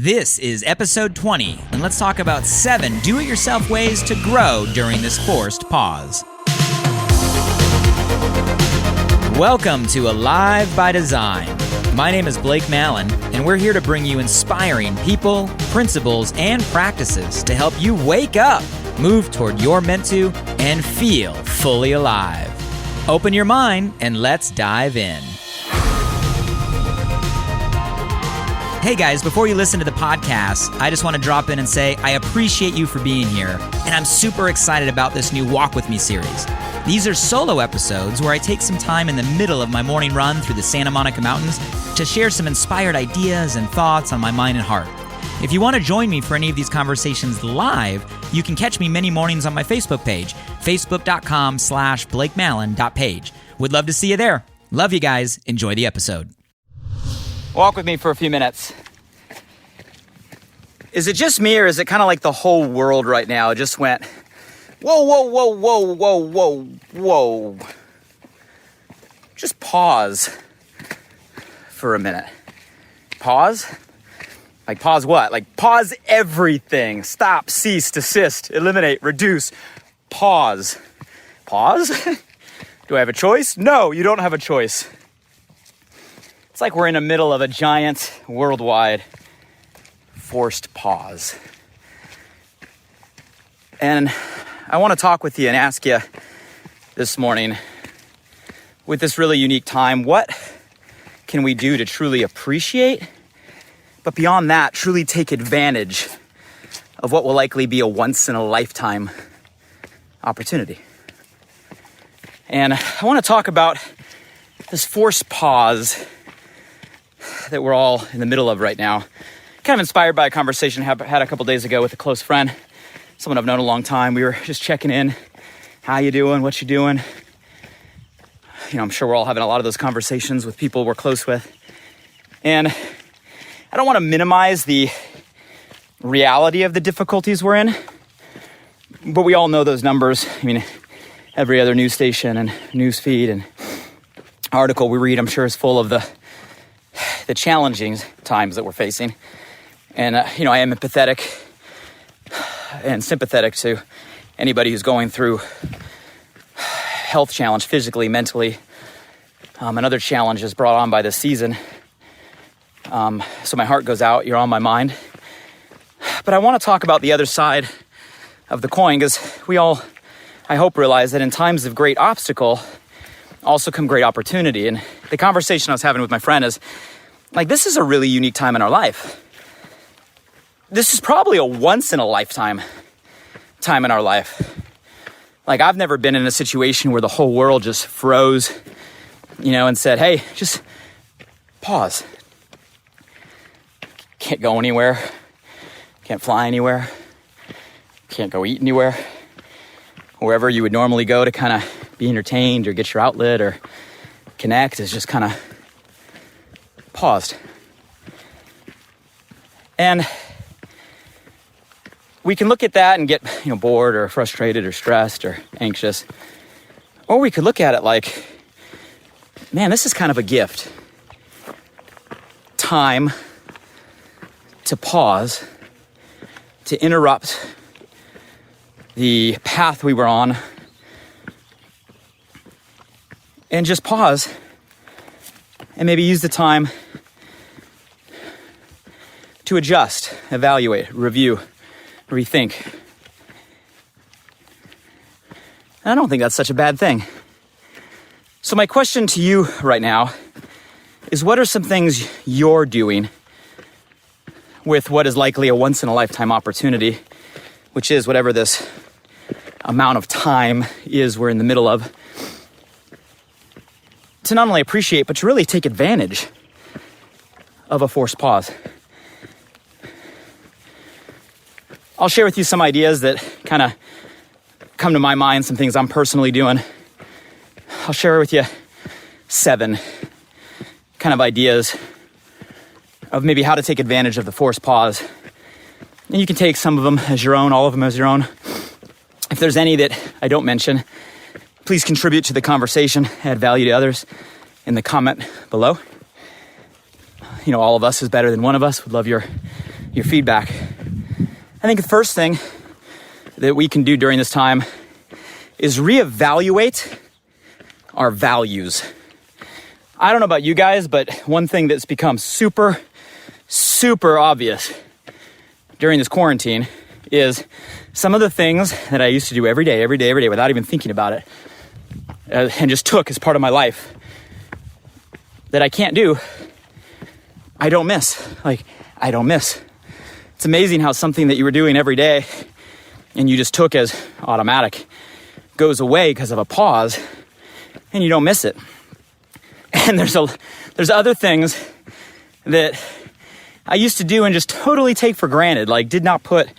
This is episode 20, and let's talk about 7 do-it-yourself ways to grow during this forced pause. Welcome to Alive by Design. My name is Blake Mallon, and we're here to bring you inspiring people, principles, and practices to help you wake up, move toward your meant to, and feel fully alive. Open your mind, and let's dive in. Hey guys, before you listen to the podcast, I just want to drop in and say I appreciate you for being here, and I'm super excited about this new Walk With Me series. These are solo episodes where I take some time in the middle of my morning run through the Santa Monica Mountains to share some inspired ideas and thoughts on my mind and heart. If you want to join me for any of these conversations live, you can catch me many mornings on my Facebook page, facebook.com/blakemallon.page. Would love to see you there. Love you guys. Enjoy the episode. Walk with me for a few minutes. Is it just me, or is it kind of like the whole world right now just went, whoa, whoa, whoa, whoa, whoa, whoa, whoa. Just pause for a minute. Pause? Like pause what? Like pause everything. Stop, cease, desist, eliminate, reduce. Pause. Pause? Do I have a choice? No, you don't have a choice. It's like we're in the middle of a giant, worldwide, forced pause. And I want to talk with you and ask you this morning, with this really unique time, what can we do to truly appreciate, but beyond that, truly take advantage of what will likely be a once-in-a-lifetime opportunity? And I want to talk about this forced pause that we're all in the middle of right now. Kind of inspired by a conversation I had a couple days ago with a close friend, someone I've known a long time. We were just checking in. How you doing? What you doing? You know, I'm sure we're all having a lot of those conversations with people we're close with. And I don't want to minimize the reality of the difficulties we're in, but we all know those numbers. I mean, every other news station and news feed and article we read, I'm sure, is full of the challenging times that we're facing. And, I am empathetic and sympathetic to anybody who's going through health challenge physically, mentally, and other challenges brought on by this season. So my heart goes out. You're on my mind. But I want to talk about the other side of the coin, because we all, I hope, realize that in times of great obstacle also come great opportunity. And the conversation I was having with my friend is, like, this is a really unique time in our life. This is probably a once-in-a-lifetime time in our life. Like, I've never been in a situation where the whole world just froze, and said, hey, just pause. Can't go anywhere. Can't fly anywhere. Can't go eat anywhere. Wherever you would normally go to kind of be entertained or get your outlet or connect is just kind of paused. And we can look at that and get, bored or frustrated or stressed or anxious. Or we could look at it like, man, this is kind of a gift. Time to pause, to interrupt the path we were on, and just pause and maybe use the time to adjust, evaluate, review, rethink. And I don't think that's such a bad thing. So my question to you right now is, what are some things you're doing with what is likely a once-in-a-lifetime opportunity, which is whatever this amount of time is we're in the middle of, to not only appreciate, but to really take advantage of a forced pause? I'll share with you some ideas that kind of come to my mind, some things I'm personally doing. I'll share with you 7 kind of ideas of maybe how to take advantage of the forced pause. And you can take some of them as your own, all of them as your own. If there's any that I don't mention, please contribute to the conversation, add value to others in the comment below. All of us is better than one of us. Would love your your feedback. I think the first thing that we can do during this time is reevaluate our values. I don't know about you guys, but one thing that's become super, super obvious during this quarantine is some of the things that I used to do every day, without even thinking about it, and just took as part of my life that I can't do, I don't miss. I don't miss. It's amazing how something that you were doing every day and you just took as automatic goes away because of a pause, and you don't miss it. And there's other things that I used to do and just totally take for granted, like did not put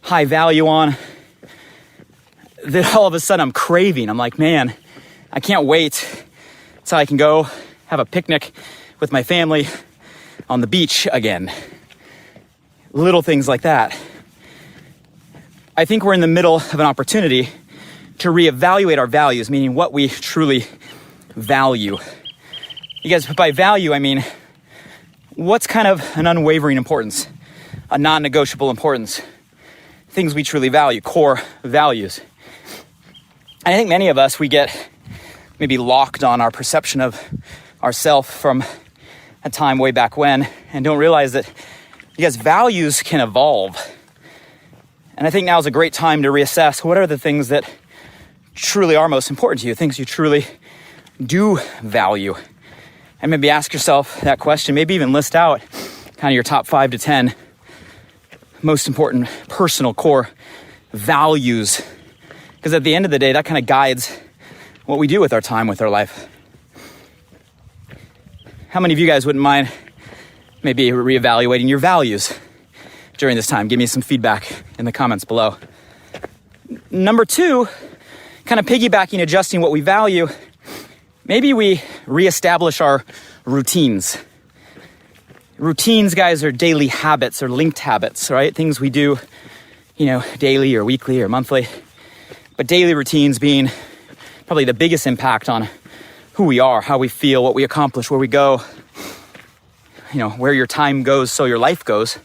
high value on, that all of a sudden I'm craving. I'm like, man, I can't wait till I can go have a picnic with my family on the beach again. Little things like that. I think we're in the middle of an opportunity to reevaluate our values, meaning what we truly value. You guys, by value, I mean, what's kind of an unwavering importance, a non-negotiable importance, things we truly value, core values. I think many of us, we get maybe locked on our perception of ourself from a time way back when and don't realize that, you guys, values can evolve. And I think now is a great time to reassess what are the things that truly are most important to you, things you truly do value. And maybe ask yourself that question, maybe even list out kind of your top 5 to 10 most important personal core values. Because at the end of the day, that kind of guides what we do with our time, with our life. How many of you guys wouldn't mind maybe reevaluating your values during this time? Give me some feedback in the comments below. Number 2, kind of piggybacking, adjusting what we value, maybe we reestablish our routines. Routines, guys, are daily habits or linked habits, right? Things we do, daily or weekly or monthly. But daily routines being probably the biggest impact on who we are, how we feel, what we accomplish, where we go, where your time goes, so your life goes.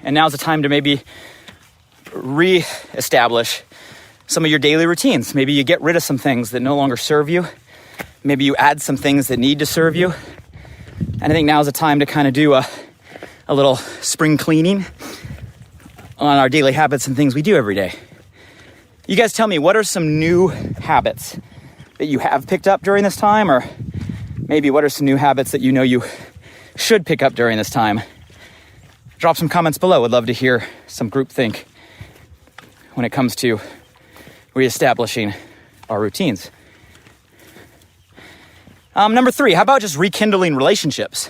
And now's the time to maybe re-establish some of your daily routines. Maybe you get rid of some things that no longer serve you. Maybe you add some things that need to serve you. And I think now's the time to kind of do a little spring cleaning on our daily habits and things we do every day. You guys tell me, what are some new habits that you have picked up during this time? Or maybe what are some new habits that you should pick up during this time? Drop some comments below. Would love to hear some groupthink when it comes to reestablishing our routines. Number 3, how about just rekindling relationships?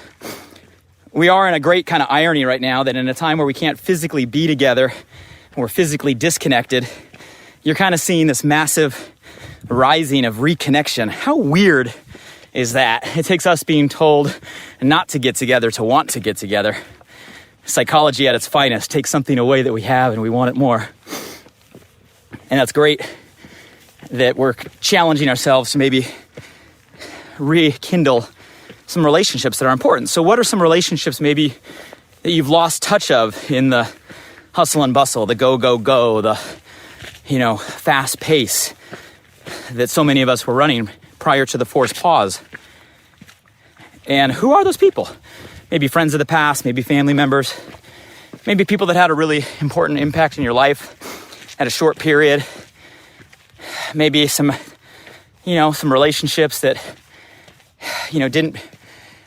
We are in a great kind of irony right now that in a time where we can't physically be together and we're physically disconnected, you're kind of seeing this massive rising of reconnection. How weird is that? It takes us being told not to get together to want to get together. Psychology at its finest takes something away that we have and we want it more. And that's great that we're challenging ourselves to maybe rekindle some relationships that are important. So what are some relationships maybe that you've lost touch of in the hustle and bustle, the go, go, go, the, fast pace that so many of us were running prior to the forced pause? And who are those people? Maybe friends of the past, maybe family members, maybe people that had a really important impact in your life at a short period. Maybe some relationships that, didn't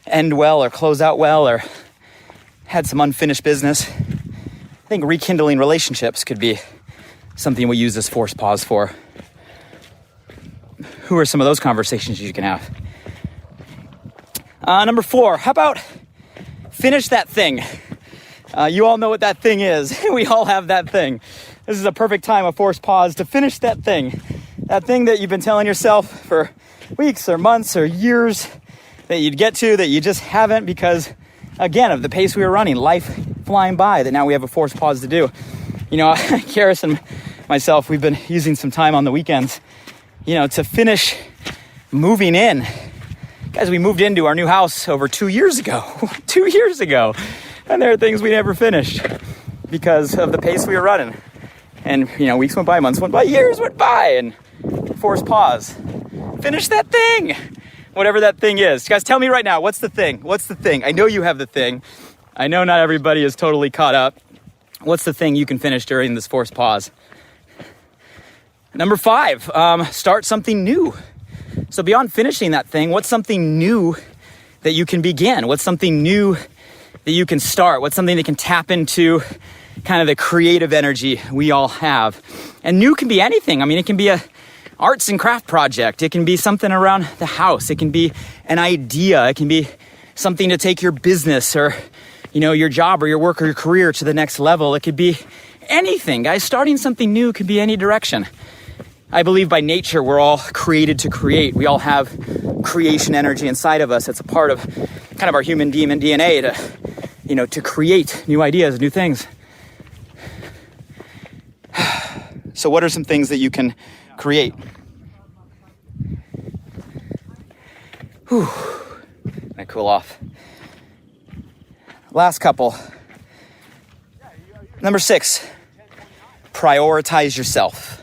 end well or close out well or had some unfinished business. I think rekindling relationships could be something we use this forced pause for. Who are some of those conversations you can have? Number 4, how about finish that thing? You all know what that thing is. We all have that thing. This is a perfect time, a forced pause, to finish that thing. That thing that you've been telling yourself for weeks or months or years that you'd get to, that you just haven't because, again, of the pace we were running, life flying by, that now we have a forced pause to do. Karis and myself, we've been using some time on the weekends, to finish moving in. Guys, we moved into our new house over 2 years ago. 2 years ago. And there are things we never finished because of the pace we were running. And, weeks went by, months went by, years went by, and forced pause. Finish that thing, whatever that thing is. Guys, tell me right now, what's the thing? What's the thing? I know you have the thing. I know not everybody is totally caught up. What's the thing you can finish during this forced pause? Number 5, start something new. So beyond finishing that thing, what's something new that you can begin? What's something new that you can start? What's something that can tap into kind of the creative energy we all have? And new can be anything. I mean, it can be a arts and craft project. It can be something around the house. It can be an idea. It can be something to take your business or, your job or your work or your career to the next level. It could be anything, guys. Starting something new could be any direction. I believe by nature, we're all created to create. We all have creation energy inside of us. It's a part of kind of our human DNA to create new ideas, new things. So what are some things that you can create? Whew. Gonna cool off. Last couple. Number 6, prioritize yourself.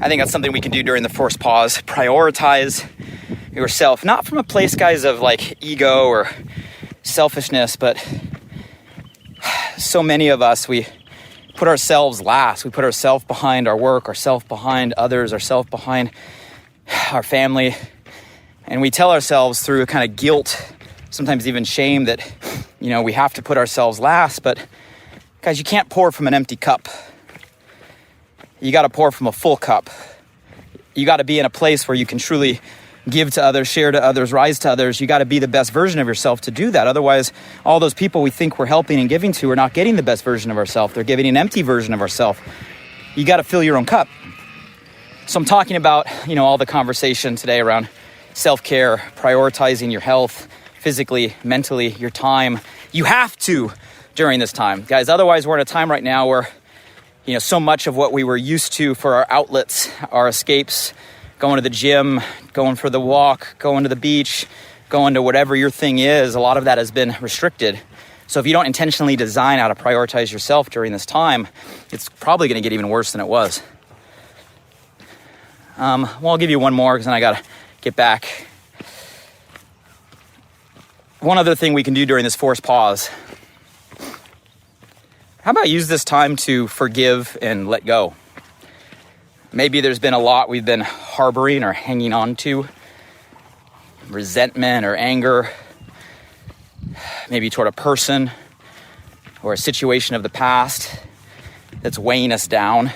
I think that's something we can do during the forced pause. Prioritize yourself, not from a place, guys, of like ego or selfishness, but so many of us, we put ourselves last. We put ourselves behind our work, ourselves behind others, ourselves behind our family. And we tell ourselves through a kind of guilt, sometimes even shame, that, we have to put ourselves last. But guys, you can't pour from an empty cup. You got to pour from a full cup. You got to be in a place where you can truly give to others, share to others, rise to others. You got to be the best version of yourself to do that. Otherwise, all those people we think we're helping and giving to are not getting the best version of ourselves. They're giving an empty version of ourselves. You got to fill your own cup. So I'm talking about, all the conversation today around self-care, prioritizing your health, physically, mentally, your time. You have to during this time. Guys, otherwise we're in a time right now where, so much of what we were used to for our outlets, our escapes, going to the gym, going for the walk, going to the beach, going to whatever your thing is, a lot of that has been restricted. So if you don't intentionally design how to prioritize yourself during this time, it's probably going to get even worse than it was. I'll give you one more because then I got to get back. One other thing we can do during this forced pause. How about use this time to forgive and let go? Maybe there's been a lot we've been harboring or hanging on to. Resentment or anger. Maybe toward a person or a situation of the past that's weighing us down.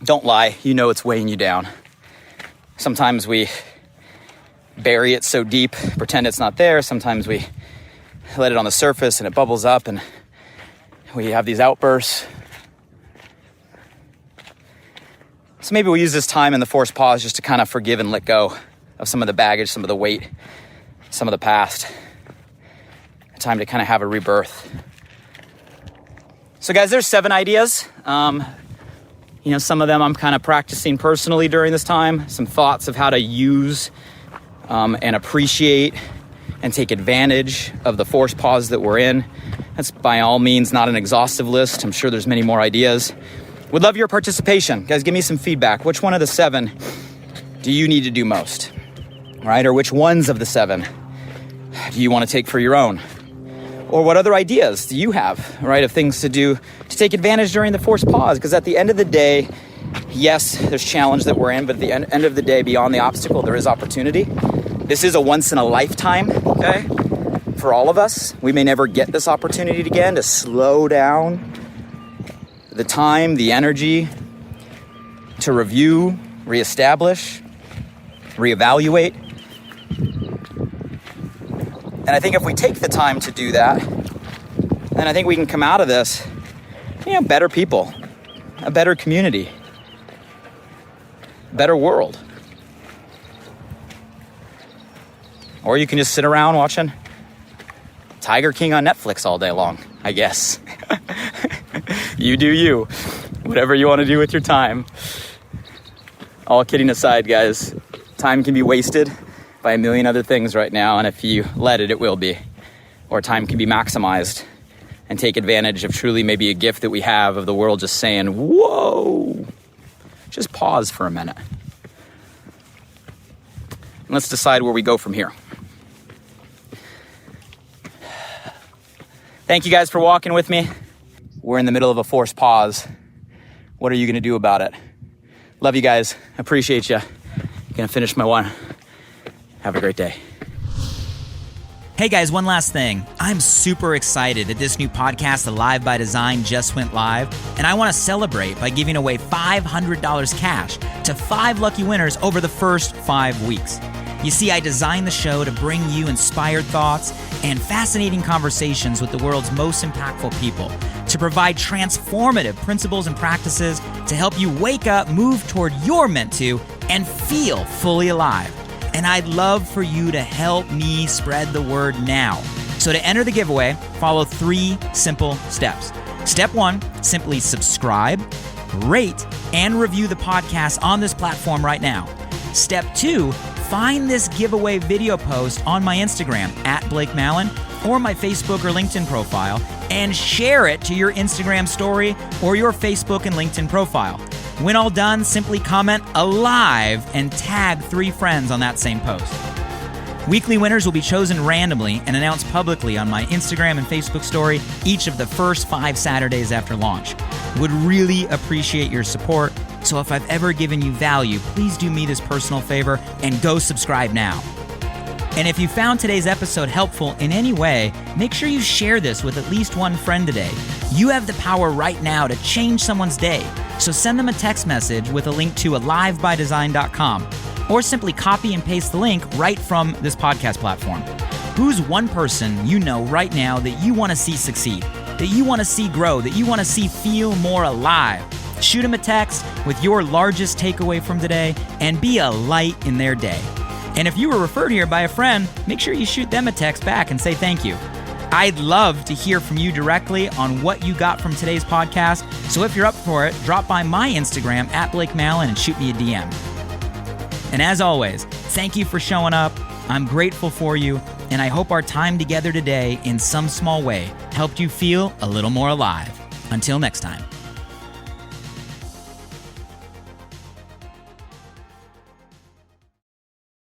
Don't lie, it's weighing you down. Sometimes we bury it so deep, pretend it's not there. Sometimes we let it on the surface and it bubbles up and we have these outbursts. So maybe we'll use this time in the forced pause just to kind of forgive and let go of some of the baggage, some of the weight, some of the past. A time to kind of have a rebirth. So guys, there's 7 ideas. Some of them I'm kind of practicing personally during this time. Some thoughts of how to use and appreciate and take advantage of the forced pause that we're in. That's by all means not an exhaustive list. I'm sure there's many more ideas. Would love your participation. Guys, give me some feedback. Which one of the 7 do you need to do most? Right? Or which ones of the 7 do you want to take for your own? Or what other ideas do you have, right, of things to do to take advantage during the forced pause? Because at the end of the day, yes, there's challenge that we're in, but at the end of the day, beyond the obstacle, there is opportunity. This is a once in a lifetime, okay? For all of us, we may never get this opportunity again to slow down the time, the energy to review, reestablish, reevaluate. And I think if we take the time to do that, then I think we can come out of this, better people, a better community, a better world. Or you can just sit around watching Tiger King on Netflix all day long, I guess. You do you. Whatever you want to do with your time. All kidding aside, guys, time can be wasted by a million other things right now, and if you let it, it will be. or time can be maximized and take advantage of truly maybe a gift that we have of the world just saying, whoa, just pause for a minute. And let's decide where we go from here. Thank you guys for walking with me. We're in the middle of a forced pause. What are you gonna do about it? Love you guys, appreciate you. Gonna finish my one. Have a great day. Hey guys, one last thing. I'm super excited that this new podcast, Alive by Design, just went live, and I want to celebrate by giving away $500 cash to 5 lucky winners over the first 5 weeks. You see, I designed the show to bring you inspired thoughts and fascinating conversations with the world's most impactful people, to provide transformative principles and practices to help you wake up, move toward your meant to, and feel fully alive. And I'd love for you to help me spread the word now. So to enter the giveaway, follow 3 simple steps. Step 1, simply subscribe, rate, and review the podcast on this platform right now. Step 2, find this giveaway video post on my Instagram @BlakeMallon or my Facebook or LinkedIn profile and share it to your Instagram story or your Facebook and LinkedIn profile. When all done, simply comment "alive" and tag 3 friends on that same post. Weekly winners will be chosen randomly and announced publicly on my Instagram and Facebook story each of the first 5 Saturdays after launch. Would really appreciate your support, so if I've ever given you value, please do me this personal favor and go subscribe now. And if you found today's episode helpful in any way, make sure you share this with at least one friend today. You have the power right now to change someone's day. So send them a text message with a link to alivebydesign.com, or simply copy and paste the link right from this podcast platform. Who's one person you know right now that you want to see succeed, that you want to see grow, that you want to see feel more alive? Shoot them a text with your largest takeaway from today and be a light in their day. And if you were referred here by a friend, make sure you shoot them a text back and say thank you. I'd love to hear from you directly on what you got from today's podcast. So if you're up for it, drop by my Instagram @BlakeMallon and shoot me a DM. And as always, thank you for showing up. I'm grateful for you, and I hope our time together today in some small way helped you feel a little more alive. Until next time.